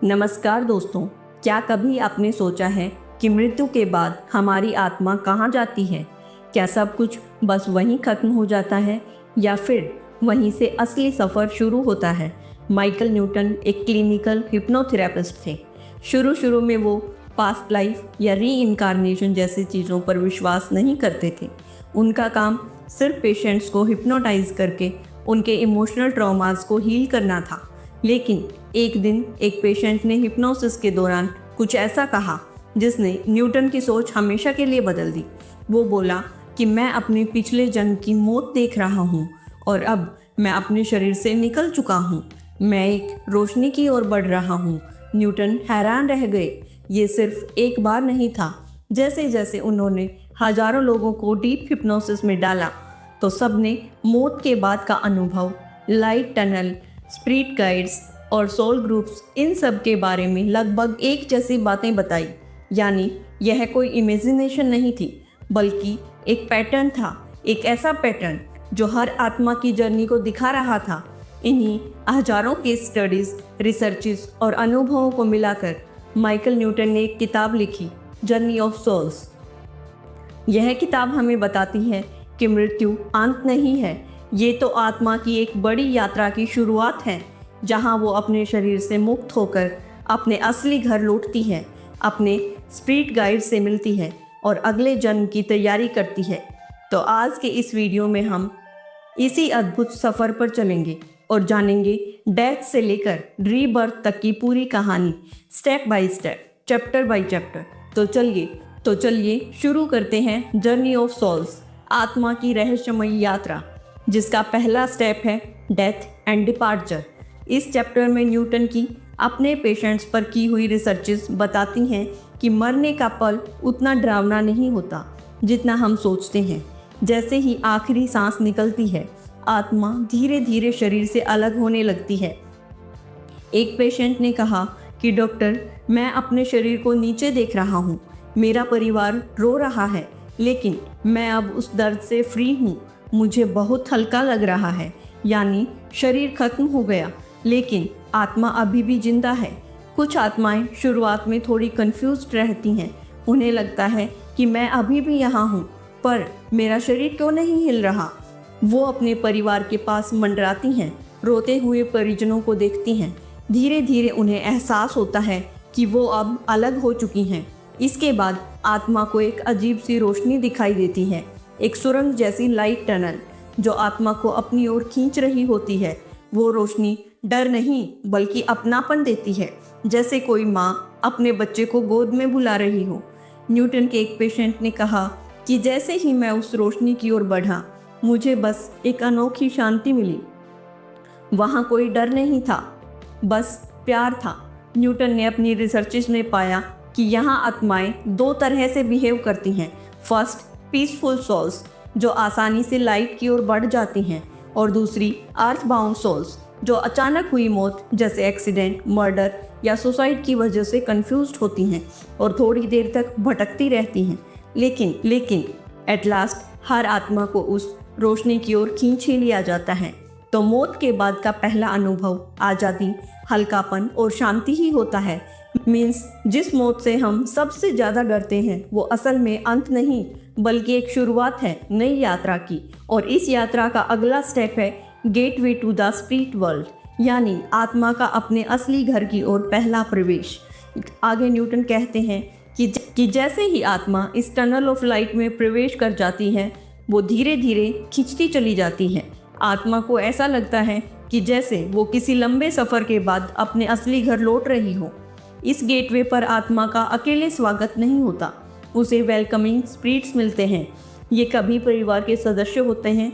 नमस्कार दोस्तों, क्या कभी आपने सोचा है कि मृत्यु के बाद हमारी आत्मा कहाँ जाती है? क्या सब कुछ बस वहीं खत्म हो जाता है या फिर वहीं से असली सफ़र शुरू होता है? माइकल न्यूटन एक क्लिनिकल हिप्नोथेरेपिस्ट थे। शुरू में वो पास्ट लाइफ या री इनकारनेशन जैसी चीज़ों पर विश्वास नहीं करते थे। उनका काम सिर्फ पेशेंट्स को हिप्नोटाइज करके उनके इमोशनल ट्रॉमास को हील करना था। लेकिन एक दिन एक पेशेंट ने हिप्नोसिस के दौरान कुछ ऐसा कहा जिसने न्यूटन की सोच हमेशा के लिए बदल दी। वो बोला कि मैं अपने पिछले जन्म की मौत देख रहा हूँ और अब मैं अपने शरीर से निकल चुका हूँ। मैं एक रोशनी की ओर बढ़ रहा हूँ। न्यूटन हैरान रह गए। ये सिर्फ एक बार नहीं था। जैसे जैसे उन्होंने हजारों लोगों को डीप हिप्नोसिस में डाला तो सबने मौत के बाद का अनुभव, लाइट टनल, स्पिरिट गाइड्स और सोल ग्रुप्स, इन सब के बारे में लगभग एक जैसी बातें बताई। यानी यह कोई इमेजिनेशन नहीं थी, बल्कि एक पैटर्न था, एक ऐसा पैटर्न जो हर आत्मा की जर्नी को दिखा रहा था। इन्हीं हजारों के स्टडीज, रिसर्चेस और अनुभवों को मिलाकर माइकल न्यूटन ने एक किताब लिखी, जर्नी ऑफ सोल्स। यह किताब हमें बताती है कि मृत्यु अंत नहीं है, ये तो आत्मा की एक बड़ी यात्रा की शुरुआत है, जहां वो अपने शरीर से मुक्त होकर अपने असली घर लौटती है, अपने स्पिरिट गाइड से मिलती है और अगले जन्म की तैयारी करती है। तो आज के इस वीडियो में हम इसी अद्भुत सफ़र पर चलेंगे और जानेंगे डेथ से लेकर रीबर्थ तक की पूरी कहानी, step by step, chapter by chapter. तो चलिए शुरू करते हैं जर्नी ऑफ सोल्स, आत्मा की रहस्यमयी यात्रा, जिसका पहला स्टेप है डेथ एंड डिपार्चर। इस चैप्टर में न्यूटन की अपने पेशेंट्स पर की हुई रिसर्चेस बताती हैं कि मरने का पल उतना डरावना नहीं होता जितना हम सोचते हैं। जैसे ही आखिरी सांस निकलती है, आत्मा धीरे धीरे शरीर से अलग होने लगती है। एक पेशेंट ने कहा कि डॉक्टर, मैं अपने शरीर को नीचे देख रहा हूँ, मेरा परिवार रो रहा है, लेकिन मैं अब उस दर्द से फ्री हूँ, मुझे बहुत हल्का लग रहा है। यानी शरीर खत्म हो गया, लेकिन आत्मा अभी भी जिंदा है। कुछ आत्माएं शुरुआत में थोड़ी कंफ्यूज्ड रहती हैं। उन्हें लगता है कि मैं अभी भी यहाँ हूँ, पर मेरा शरीर क्यों नहीं हिल रहा। वो अपने परिवार के पास मंडराती हैं, रोते हुए परिजनों को देखती हैं। धीरे धीरे उन्हें एहसास होता है कि वो अब अलग हो चुकी हैं। इसके बाद आत्मा को एक अजीब सी रोशनी दिखाई देती है, एक सुरंग जैसी लाइट टनल जो आत्मा को अपनी ओर खींच रही होती है। वो रोशनी डर नहीं बल्कि अपनापन देती है, जैसे कोई माँ अपने बच्चे को गोद में बुला रही हो। न्यूटन के एक पेशेंट ने कहा कि जैसे ही मैं उस रोशनी की ओर बढ़ा, मुझे बस एक अनोखी शांति मिली। वहाँ कोई डर नहीं था, बस प्यार था। न्यूटन ने अपनी रिसर्चेस में पाया कि यहाँ आत्माएं दो तरह से बिहेव करती हैं। फर्स्ट, पीसफुल सोल्स जो आसानी से लाइट की ओर बढ़ जाती हैं, और दूसरी अर्थ बाउंड सोल्स जो अचानक हुई मौत जैसे एक्सीडेंट, मर्डर या सुसाइड की वजह से कंफ्यूज्ड होती हैं और थोड़ी देर तक भटकती रहती हैं। लेकिन एट लास्ट हर आत्मा को उस रोशनी की ओर खींच ही लिया जाता है। तो मौत के बाद का पहला अनुभव आज़ादी, हल्कापन और शांति ही होता है। मीन्स जिस मौत से हम सबसे ज़्यादा डरते हैं वो असल में अंत नहीं बल्कि एक शुरुआत है नई यात्रा की। और इस यात्रा का अगला स्टेप है gateway to the spirit world, यानी आत्मा का अपने असली घर की ओर पहला प्रवेश। आगे न्यूटन कहते हैं कि जैसे ही आत्मा इस टनल ऑफ लाइट में प्रवेश कर जाती है, वो धीरे धीरे खिंचती चली जाती है। आत्मा को ऐसा लगता है कि जैसे वो किसी लंबे सफ़र के बाद अपने असली घर लौट रही हो। इस गेटवे पर आत्मा का अकेले स्वागत नहीं होता, उसे वेलकमिंग स्पिरिट्स मिलते हैं। ये कभी परिवार के सदस्य होते हैं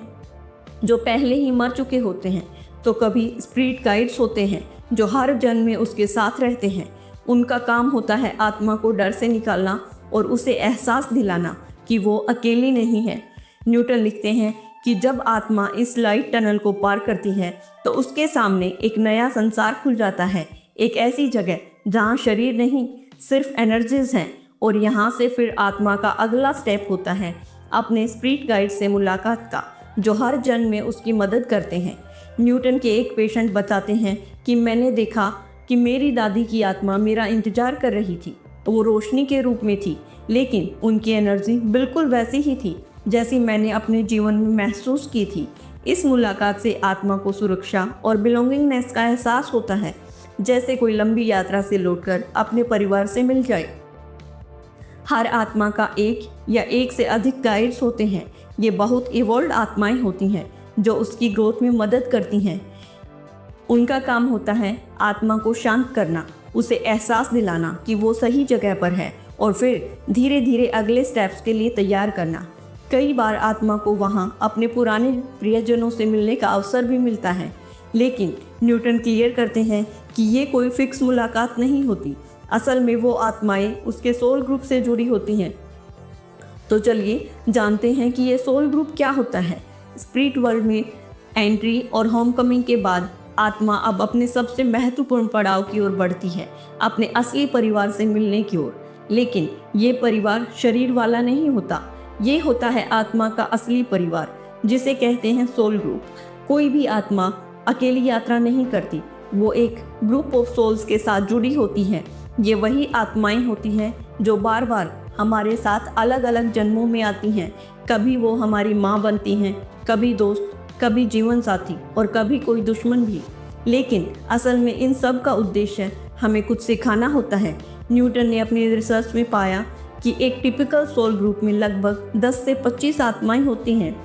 जो पहले ही मर चुके होते हैं, तो कभी स्पिरिट गाइड्स होते हैं जो हर जन्म में उसके साथ रहते हैं। उनका काम होता है आत्मा को डर से निकालना और उसे एहसास दिलाना कि वो अकेली नहीं है। न्यूटन लिखते हैं कि जब आत्मा इस लाइट टनल को पार करती है तो उसके सामने एक नया संसार खुल जाता है, एक ऐसी जगह जहाँ शरीर नहीं सिर्फ एनर्जीज हैं। और यहाँ से फिर आत्मा का अगला स्टेप होता है अपने स्पिरिट गाइड से मुलाकात का, जो हर जन्म में उसकी मदद करते हैं। न्यूटन के एक पेशेंट बताते हैं कि मैंने देखा कि मेरी दादी की आत्मा मेरा इंतजार कर रही थी। वो रोशनी के रूप में थी, लेकिन उनकी एनर्जी बिल्कुल वैसी ही थी जैसी मैंने अपने जीवन में महसूस की थी। इस मुलाकात से आत्मा को सुरक्षा और बिलोंगिंगनेस का एहसास होता है, जैसे कोई लंबी यात्रा से लौटकर अपने परिवार से मिल जाए। हर आत्मा का एक या एक से अधिक गाइड्स होते हैं। ये बहुत इवॉल्व आत्माएं होती हैं जो उसकी ग्रोथ में मदद करती हैं। उनका काम होता है आत्मा को शांत करना, उसे एहसास दिलाना कि वो सही जगह पर है और फिर धीरे धीरे अगले स्टेप्स के लिए तैयार करना। कई बार आत्मा को वहाँ अपने पुराने प्रियजनों से मिलने का अवसर भी मिलता है, लेकिन न्यूटन क्लियर करते हैं कि ये कोई फिक्स मुलाकात नहीं होती। असल में वो आत्माएं उसके सोल ग्रुप से जुड़ी होती हैं। तो चलिए जानते हैं कि ये सोल ग्रुप क्या होता है। स्पिरिट वर्ल्ड में एंट्री और होमकमिंग के बाद आत्मा अब अपने सबसे महत्वपूर्ण पड़ाव की ओर बढ़ती है, अपने असली परिवार से मिलने की ओर। लेकिन ये परिवार शरीर वाला नहीं होता, ये होता है आत्मा का असली परिवार, जिसे कहते हैं सोल ग्रुप। कोई भी आत्मा अकेली यात्रा नहीं करती, वो एक ग्रुप ऑफ सोल्स के साथ जुड़ी होती है। ये वही आत्माएं होती हैं जो बार बार हमारे साथ अलग अलग जन्मों में आती हैं। कभी वो हमारी माँ बनती हैं, कभी दोस्त, कभी जीवन साथी और कभी कोई दुश्मन भी। लेकिन असल में इन सब का उद्देश्य हमें कुछ सिखाना होता है। न्यूटन ने अपनी रिसर्च में पाया कि एक टिपिकल सोल ग्रुप में लगभग 10 से 25 आत्माएं होती हैं।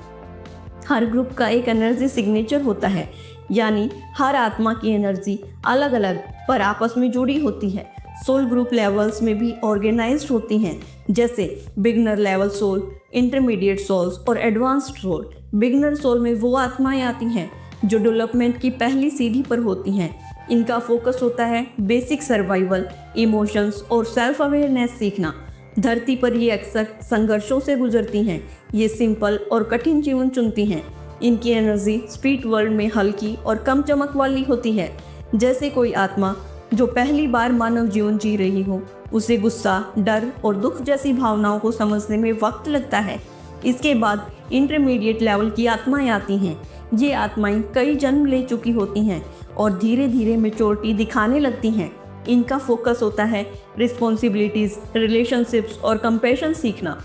हर ग्रुप का एक एनर्जी सिग्नेचर होता है, यानी हर आत्मा की एनर्जी अलग अलग पर आपस में जुड़ी होती है। सोल ग्रुप लेवल्स में भी ऑर्गेनाइज्ड होती हैं, जैसे beginner level soul, intermediate souls और एडवांस्ड सोल। बिगनर सोल में वो आत्माएं आती हैं जो डेवलपमेंट की पहली सीढ़ी पर होती हैं। इनका फोकस होता है बेसिक सर्वाइवल, इमोशंस और सेल्फ अवेयरनेस सीखना। धरती पर ये अक्सर संघर्षों से गुजरती हैं। ये सिंपल और कठिन जीवन चुनती हैं। इनकी एनर्जी स्पिरिट वर्ल्ड में हल्की और कम चमक वाली होती है। जैसे कोई आत्मा जो पहली बार मानव जीवन जी रही हो, उसे गुस्सा, डर और दुख जैसी भावनाओं को समझने में वक्त लगता है। इसके बाद इंटरमीडिएट लेवल की आत्माएं आती हैं। ये आत्माएं कई जन्म ले चुकी होती हैं और धीरे धीरे मैच्योरिटी दिखाने लगती हैं। इनका फोकस होता है रिस्पॉन्सिबिलिटीज़, रिलेशनशिप्स और कंपैशन सीखना।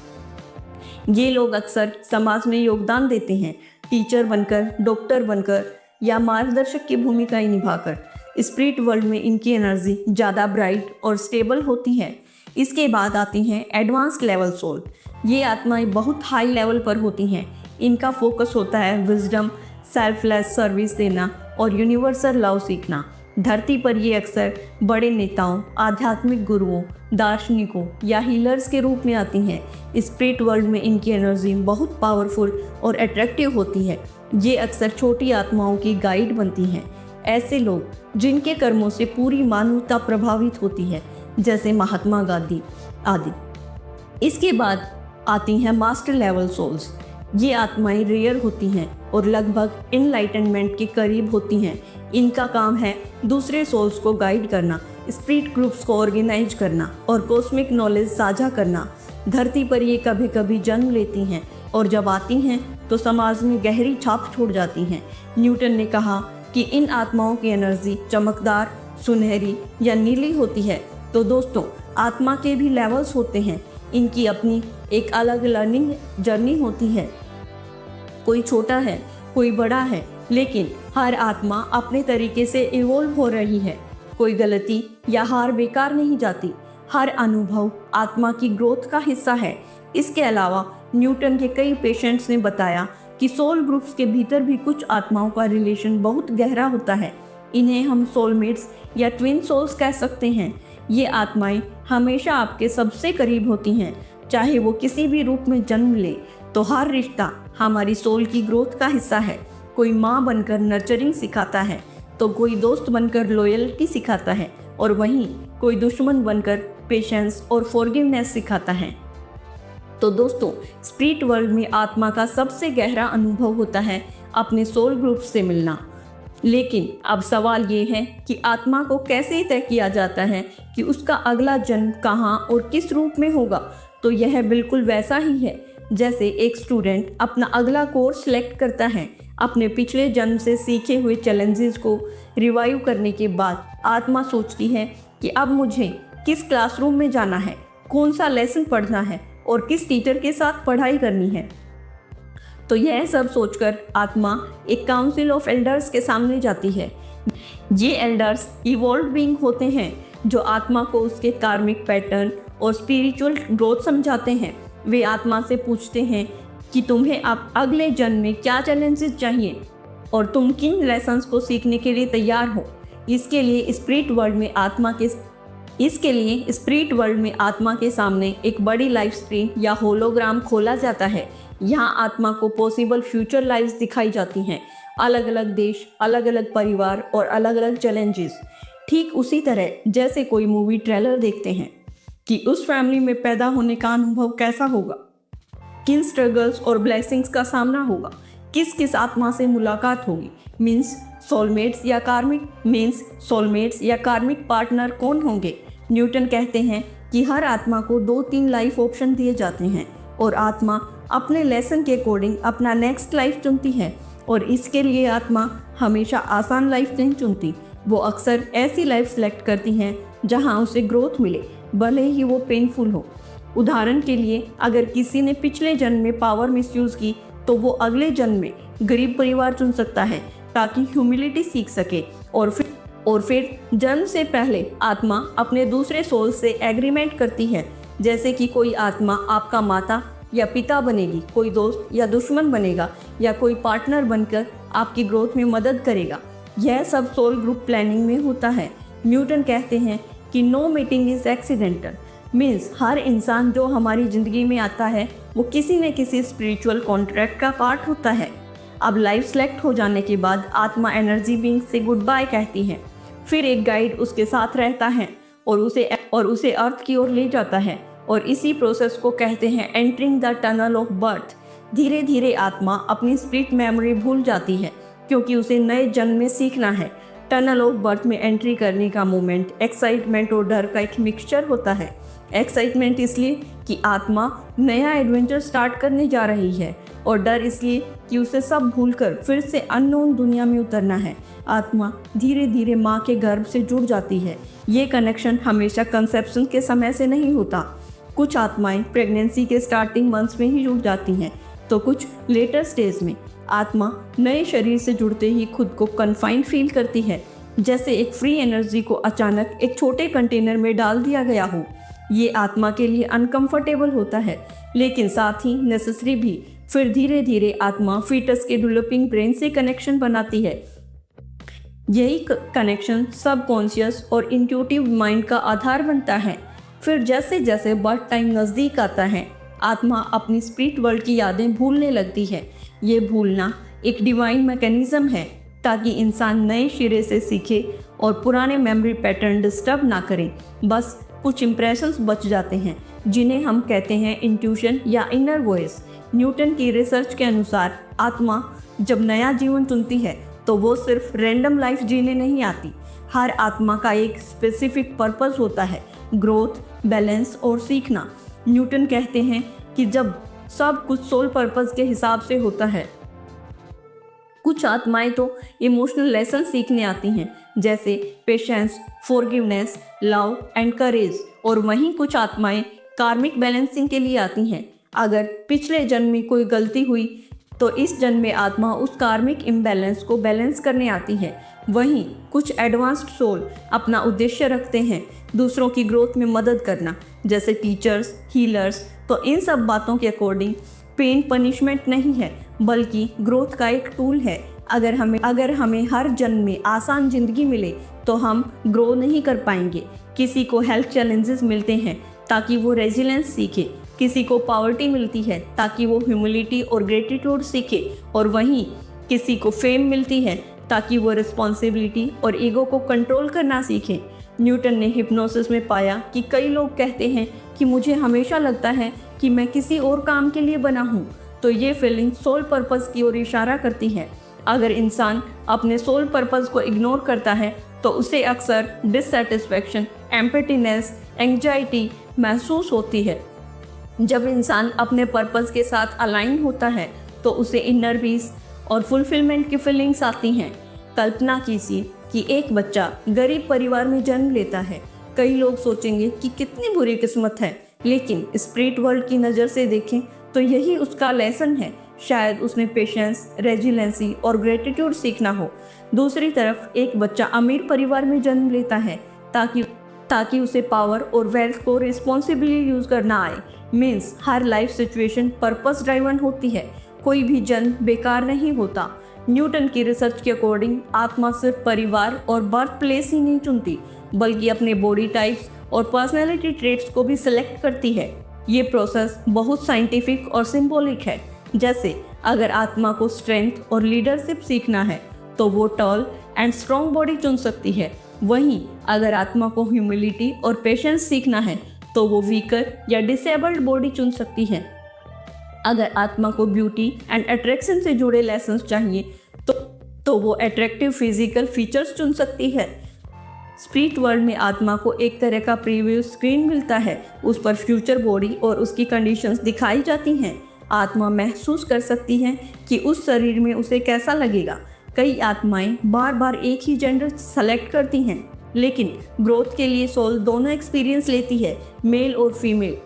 ये लोग अक्सर समाज में योगदान देते हैं, टीचर बनकर, डॉक्टर बनकर या मार्गदर्शक की भूमिका निभाकर। स्पिरिट वर्ल्ड में इनकी एनर्जी ज़्यादा ब्राइट और स्टेबल होती है। इसके बाद आती हैं एडवांस्ड लेवल सोल। ये आत्माएं बहुत हाई लेवल पर होती हैं। इनका फोकस होता है विजडम, सेल्फलेस सर्विस देना और यूनिवर्सल लव सीखना। धरती पर ये अक्सर बड़े नेताओं, आध्यात्मिक गुरुओं, दार्शनिकों या हीलर्स के रूप में आती हैं। स्पिरिट वर्ल्ड में इनकी एनर्जी बहुत पावरफुल और अट्रैक्टिव होती है। ये अक्सर छोटी आत्माओं की गाइड बनती हैं। ऐसे लोग जिनके कर्मों से पूरी मानवता प्रभावित होती है, जैसे महात्मा गांधी आदि। इसके बाद आती हैं मास्टर लेवल सोल्स। ये आत्माएं रेयर होती हैं और लगभग इनलाइटनमेंट के करीब होती हैं। इनका काम है दूसरे सोल्स को गाइड करना, स्पिरिट ग्रुप्स को ऑर्गेनाइज करना और कॉस्मिक नॉलेज साझा करना। धरती पर ये कभी कभी जन्म लेती हैं और जब आती हैं तो समाज में गहरी छाप छोड़ जाती हैं। न्यूटन ने कहा कि इन आत्माओं की एनर्जी चमकदार, सुनहरी या नीली होती है। तो दोस्तों, आत्मा के भी लेवल्स होते हैं। इनकी अपनी एक अलग लर्निंग जर्नी होती है। कोई छोटा है, कोई बड़ा है, लेकिन हर आत्मा अपने तरीके से इवॉल्व हो रही है। कोई गलती या हार बेकार नहीं जाती। हर अनुभव आत्मा की ग्रोथ का हिस्सा है। इसके अलावा न्यूटन के कई पेशेंट्स ने बताया कि सोल ग्रुप्स के भीतर भी कुछ आत्माओं का रिलेशन बहुत गहरा होता है। इन्हें हम सोलमेट्स या ट्विन सोल्स कह सकते हैं। ये आत्माएं हमेशा आपके सबसे करीब होती हैं। चाहे वो किसी भी रूप में जन्म ले, तो हर रिश्ता हमारी सोल की ग्रोथ का हिस्सा है। कोई माँ बनकर नर्चरिंग सिखाता है, तो कोई दोस्त बनकर लॉयल्टी सिखाता है और वहीं कोई दुश्मन बनकर पेशेंस और फॉरगिवनेस सिखाता है। तो दोस्तों, स्पिरिट वर्ल्ड में आत्मा का सबसे गहरा अनुभव होता है अपने सोल ग्रुप से मिलना। लेकिन अब सवाल ये है कि आत्मा को कैसे तय किया जाता है कि उसका अगला जन्म कहाँ और किस रूप में होगा। तो यह बिल्कुल वैसा ही है जैसे एक स्टूडेंट अपना अगला कोर्स सेलेक्ट करता है। अपने पिछले जन्म से सीखे हुए चैलेंजेस को रिवाइव करने के बाद आत्मा सोचती है कि अब मुझे किस क्लासरूम में जाना है, कौन सा लेसन पढ़ना है और किस टीचर के साथ पढ़ाई करनी है। तो यह सब सोचकर आत्मा एक काउंसिल ऑफ एल्डर्स के सामने जाती है। ये एल्डर्स इवॉल्व बीइंग होते हैं जो आत्मा को उसके कार्मिक पैटर्न और स्पिरिचुअल ग्रोथ समझाते हैं। वे आत्मा से पूछते हैं कि तुम्हें अब अगले जन्म में क्या चैलेंजेस चाहिए और तुम किन लेसन्स को सीखने के लिए तैयार हो। इसके लिए स्पिरिट वर्ल्ड में आत्मा के सामने एक बड़ी लाइफ स्क्रीन या होलोग्राम खोला जाता है। यहाँ आत्मा को पॉसिबल फ्यूचर लाइफ्स दिखाई जाती हैं, अलग अलग देश, अलग अलग परिवार और अलग अलग चैलेंजेस। ठीक उसी तरह जैसे कोई मूवी ट्रेलर देखते हैं कि उस फैमिली में पैदा होने का अनुभव कैसा होगा, किन स्ट्रगल्स और ब्लेसिंग्स का सामना होगा, किस किस आत्मा से मुलाकात होगी, मीन्स सोलमेट्स या कार्मिक पार्टनर कौन होंगे। न्यूटन कहते हैं कि हर आत्मा को 2-3 लाइफ ऑप्शन दिए जाते हैं और आत्मा अपने लेसन के अकॉर्डिंग अपना नेक्स्ट लाइफ चुनती है। और इसके लिए आत्मा हमेशा आसान लाइफ नहीं चुनती, वो अक्सर ऐसी लाइफ सेलेक्ट करती हैं जहां उसे ग्रोथ मिले, भले ही वो पेनफुल हो। उदाहरण के लिए, अगर किसी ने पिछले जन्म में पावर मिसयूज़ की तो वो अगले जन्म में गरीब परिवार चुन सकता है ताकि ह्यूमिलिटी सीख सके। और फिर जन्म से पहले आत्मा अपने दूसरे सोल से एग्रीमेंट करती है, जैसे कि कोई आत्मा आपका माता या पिता बनेगी, कोई दोस्त या दुश्मन बनेगा या कोई पार्टनर बनकर आपकी ग्रोथ में मदद करेगा। यह सब सोल ग्रुप प्लानिंग में होता है। न्यूटन कहते हैं कि no meeting is accidental, means हर इंसान जो हमारी ज़िंदगी में आता है वो किसी न किसी स्पिरिचुअल कॉन्ट्रैक्ट का पार्ट होता है। अब लाइफ सेलेक्ट हो जाने के बाद आत्मा एनर्जी बीइंग से गुड बाय कहती है। फिर एक गाइड उसके साथ रहता है और उसे अर्थ की ओर ले जाता है, और इसी प्रोसेस को कहते हैं entering the tunnel of birth. धीरे धीरे आत्मा अपनी स्पिरिट मेमोरी भूल जाती है क्योंकि उसे नए जन्म में सीखना है। टनल ऑफ बर्थ में एंट्री करने का मोमेंट एक्साइटमेंट और डर का एक मिक्सचर होता है। एक्साइटमेंट इसलिए कि आत्मा नया एडवेंचर स्टार्ट करने जा रही है, और डर इसलिए कि उसे सब भूलकर फिर से अननोन दुनिया में उतरना है। आत्मा धीरे धीरे माँ के गर्भ से जुड़ जाती है। ये कनेक्शन हमेशा कंसेप्शन के समय से नहीं होता। कुछ आत्माएं प्रेगनेंसी के स्टार्टिंग मंथ्स में ही जुड़ जाती हैं, तो कुछ लेटर स्टेज में। आत्मा नए शरीर से जुड़ते ही खुद को कन्फाइंड फील करती है, जैसे एक फ्री एनर्जी को अचानक एक छोटे कंटेनर में डाल दिया गया हो। ये आत्मा के लिए अनकंफर्टेबल होता है, लेकिन साथ ही नेसेसरी भी। फिर धीरे धीरे आत्मा फीटस के डेवलपिंग ब्रेन से कनेक्शन बनाती है। यही कनेक्शन सबकॉन्शियस और इंट्यूटिव माइंड का आधार बनता है। फिर जैसे जैसे बर्थ टाइम नज़दीक आता है, आत्मा अपनी स्पिरिट वर्ल्ड की यादें भूलने लगती है। ये भूलना एक डिवाइन मैकेनिज्म है ताकि इंसान नए सिरे से सीखे और पुराने मेमोरी पैटर्न डिस्टर्ब ना करे। बस कुछ इंप्रेशंस बच जाते हैं जिन्हें हम कहते हैं इंट्यूशन या इनर वॉइस। न्यूटन की रिसर्च के अनुसार आत्मा जब नया जीवन चुनती है तो वो सिर्फ रैंडम लाइफ जीने नहीं आती। हर आत्मा का एक स्पेसिफिक पर्पस होता है, ग्रोथ, बैलेंस और सीखना। न्यूटन कहते हैं कि जब सब कुछ सोल पर्पस के हिसाब से होता है। कुछ आत्माएं तो इमोशनल लेसन सीखने आती हैं, जैसे patience, forgiveness, love and courage. और वहीं कुछ आत्माएं कार्मिक बैलेंसिंग के लिए आती हैं। अगर पिछले जन्म में कोई गलती हुई तो इस जन्म में आत्मा उस कार्मिक इम्बैलेंस को बैलेंस करने आती है। वहीं कुछ एडवांस्ड सोल अपना उद्देश्य रखते हैं दूसरों की ग्रोथ में मदद करना, जैसे टीचर्स, हीलर्स। तो इन सब बातों के अकॉर्डिंग पेन पनिशमेंट नहीं है, बल्कि ग्रोथ का एक टूल है। अगर हमें हर जन्म में आसान ज़िंदगी मिले तो हम ग्रो नहीं कर पाएंगे। किसी को हेल्थ चैलेंजेस मिलते हैं ताकि वो रेजिलेंस सीखे, किसी को पॉवर्टी मिलती है ताकि वो ह्यूमिलिटी और ग्रेटिट्यूड सीखे, और वहीं किसी को फेम मिलती है ताकि वो रिस्पॉन्सिबिलिटी और ईगो को कंट्रोल करना सीखे। न्यूटन ने हिप्नोसिस में पाया कि कई लोग कहते हैं कि मुझे हमेशा लगता है कि मैं किसी और काम के लिए बना हूँ, तो ये फीलिंग सोल पर्पस की ओर इशारा करती है। अगर इंसान अपने सोल पर्पस को इग्नोर करता है तो उसे अक्सर डिससेटिस्फैक्शन, एम्पटीनेस, एंग्जाइटी महसूस होती है। जब इंसान अपने पर्पस के साथ अलाइन होता है तो उसे इनर पीस और फुलफिलमेंट की फीलिंग्स आती हैं। कल्पना कीजिए कि एक बच्चा गरीब परिवार में जन्म लेता है। कई लोग सोचेंगे कि कितनी बुरी किस्मत है, लेकिन स्पिरिट वर्ल्ड की नज़र से देखें तो यही उसका लेसन है। शायद उसने पेशेंस, रेजिलेंसी और ग्रेटिट्यूड सीखना हो। दूसरी तरफ एक बच्चा अमीर परिवार में जन्म लेता है ताकि उसे पावर और वेल्थ को रिस्पॉन्सिबली यूज़ करना आए। मीन्स हर लाइफ सिचुएशन पर्पस ड्राइवन होती है, कोई भी जन्म बेकार नहीं होता। न्यूटन की रिसर्च के अकॉर्डिंग आत्मा सिर्फ परिवार और बर्थ प्लेस ही नहीं चुनती, बल्कि अपने बॉडी टाइप्स और पर्सनैलिटी ट्रेट्स को भी सिलेक्ट करती है। ये प्रोसेस बहुत साइंटिफिक और सिंबॉलिक है। जैसे अगर आत्मा को स्ट्रेंथ और लीडरशिप सीखना है तो वो टॉल एंड स्ट्रॉन्ग बॉडी चुन सकती है। वहीं अगर आत्मा को ह्यूमिलिटी और पेशेंस सीखना है तो वो वीकर या डिसेबल्ड बॉडी चुन सकती है। अगर आत्मा को ब्यूटी एंड अट्रैक्शन से जुड़े लेसन्स चाहिए तो वो अट्रैक्टिव फिजिकल फीचर्स चुन सकती है। स्पिरिट वर्ल्ड में आत्मा को एक तरह का प्रीव्यू स्क्रीन मिलता है, उस पर फ्यूचर बॉडी और उसकी कंडीशंस दिखाई जाती हैं। आत्मा महसूस कर सकती है कि उस शरीर में उसे कैसा लगेगा। कई आत्माएं बार बार एक ही जेंडर सेलेक्ट करती हैं, लेकिन ग्रोथ के लिए सोल दोनों एक्सपीरियंस लेती है, मेल और फीमेल।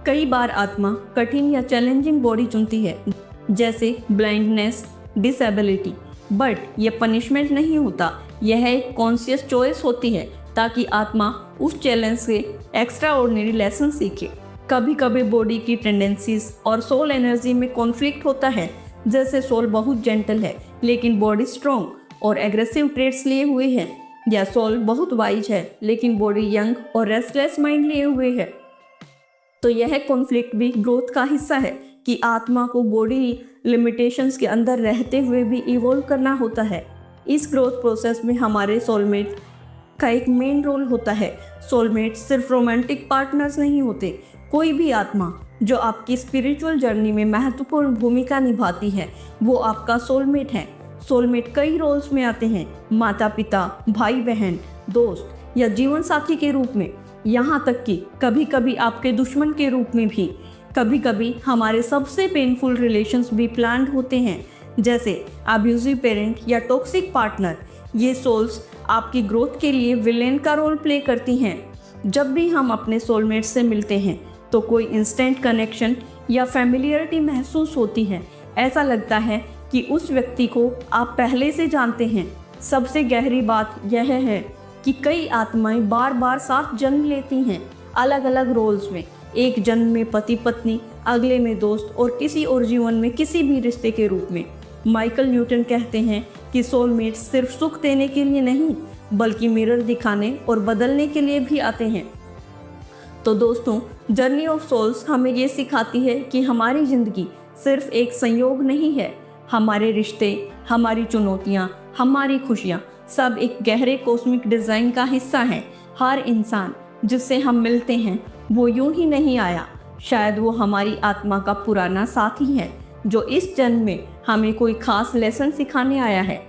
कई बार आत्मा कठिन या चैलेंजिंग बॉडी चुनती है, जैसे ब्लाइंडनेस, डिसेबिलिटी। बट ये पनिशमेंट नहीं होता, यह एक कॉन्शियस चॉइस होती है ताकि आत्मा उस चैलेंज से एक्स्ट्रा ऑर्डिनरी लेसन सीखे। कभी कभी बॉडी की टेंडेंसीज और सोल एनर्जी में कॉन्फ्लिक्ट होता है। जैसे सोल बहुत जेंटल है लेकिन बॉडी स्ट्रॉन्ग और एग्रेसिव ट्रेट्स लिए हुए है, या सोल बहुत वाइज है लेकिन बॉडी यंग और रेस्टलेस माइंड लिए हुए है। तो यह कॉन्फ्लिक्ट भी ग्रोथ का हिस्सा है कि आत्मा को बॉडी लिमिटेशंस के अंदर रहते हुए भी इवॉल्व करना होता है। इस ग्रोथ प्रोसेस में हमारे सोलमेट का एक मेन रोल होता है। सोलमेट सिर्फ रोमांटिक पार्टनर्स नहीं होते। कोई भी आत्मा जो आपकी स्पिरिचुअल जर्नी में महत्वपूर्ण भूमिका निभाती है वो आपका सोलमेट है। सोलमेट कई रोल्स में आते हैं, माता पिता, भाई बहन, दोस्त या जीवन साथी के रूप में, यहाँ तक कि कभी कभी आपके दुश्मन के रूप में भी। कभी कभी हमारे सबसे पेनफुल रिलेशंस भी प्लान्ड होते हैं, जैसे अब्यूजिव पेरेंट या टॉक्सिक पार्टनर। ये सोल्स आपकी ग्रोथ के लिए विलेन का रोल प्ले करती हैं। जब भी हम अपने सोलमेट से मिलते हैं तो कोई इंस्टेंट कनेक्शन या फैमिलियरिटी महसूस होती है। ऐसा लगता है कि उस व्यक्ति को आप पहले से जानते हैं। सबसे गहरी बात यह है कि कई आत्माएं बार बार साथ जन्म लेती हैं, अलग अलग रोल्स में। एक जन्म में पति पत्नी, अगले में दोस्त और किसी और जीवन में किसी भी रिश्ते के रूप में। माइकल न्यूटन कहते हैं कि सोलमेट सिर्फ सुख देने के लिए नहीं बल्कि मिरर दिखाने और बदलने के लिए भी आते हैं। तो दोस्तों, जर्नी ऑफ सोल्स हमें ये सिखाती है कि हमारी ज़िंदगी सिर्फ एक संयोग नहीं है। हमारे रिश्ते, हमारी चुनौतियाँ, हमारी खुशियाँ सब एक गहरे कॉस्मिक डिज़ाइन का हिस्सा हैं। हर इंसान जिससे हम मिलते हैं वो यूं ही नहीं आया। शायद वो हमारी आत्मा का पुराना साथी है जो इस जन्म में हमें कोई खास लेसन सिखाने आया है।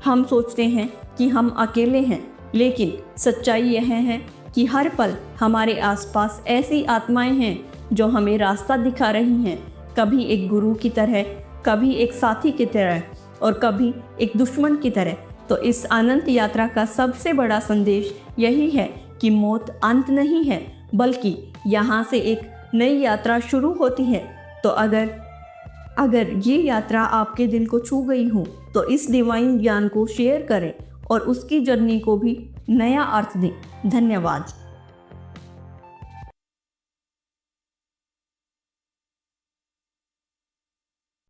हम सोचते हैं कि हम अकेले हैं, लेकिन सच्चाई यह है कि हर पल हमारे आसपास ऐसी आत्माएं हैं जो हमें रास्ता दिखा रही हैं, कभी एक गुरु की तरह, कभी एक साथी की तरह और कभी एक दुश्मन की तरह। तो इस अनंत यात्रा का सबसे बड़ा संदेश यही है कि मौत अंत नहीं है, बल्कि यहाँ से एक नई यात्रा शुरू होती है। तो अगर ये यात्रा आपके दिल को छू गई हो तो इस डिवाइन ज्ञान को शेयर करें और उसकी जर्नी को भी नया अर्थ दें। धन्यवाद।